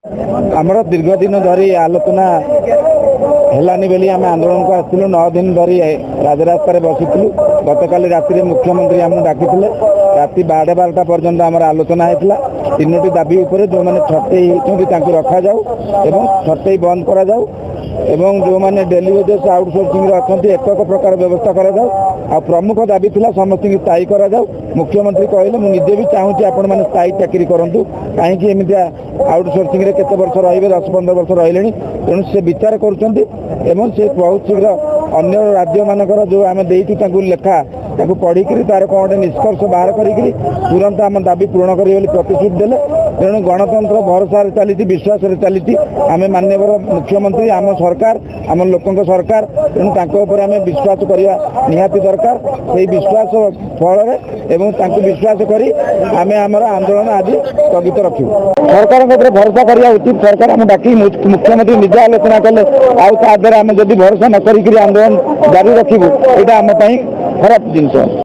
आमर दीर्घ दिन धरी आलोचना हेलानी बेली आम आंदोलन को आसलु 9 दिन धरी राजरास्तार बसीलु। गतकाली राति मुख्यमंत्री आमको डाकी राति 12:30 पर्यंत आम आलोचना होता। 3टी दाबी उपर जो मैंने छटई होती रखा जाऊ एवं छटई बंद करा जाऊ एवं जो मैंने डेली वेजेस आउटसोर्सिंग अच्छा एक प्रकार व्यवस्था करा जाऊ। आ प्रमुख दाबी थिला समस्त स्थायी करा जाऊ। मुख्यमंत्री कहले मु निजे भी चाहूँ आपण मैंने स्थायी चाकरी करूँ कहीं एमती आउटसोर्सिंग रे केते वर्ष रही 10-15 वर्ष रही तेणु से विचार करुँच बहुत शीघ्र अन्य राज्य मानकर जो आम देती लेखा पढ़ी तार कौन गोटे निष्कर्ष बाहर करी तुरंत आम दाबी पूरण करेंगे प्रतिश्रुति देले। तेणु गणतंत्र भरोसा चली विश्वास चली आम माननीय मुख्यमंत्री आम सरकार आम लोकों सरकार तेणु आम विश्वास करवा निहाती दरकार। से विश्वास फल विश्वास करी आम आमर आंदोलन आज स्थगित रखू। सरकार भरोसा करवा उचित। सरकार आम डाकी मुख्यमंत्री निज आलोचना कले आम जब भरोसा न करी आंदोलन जारी रखू यहाँ आम खराब जिनस।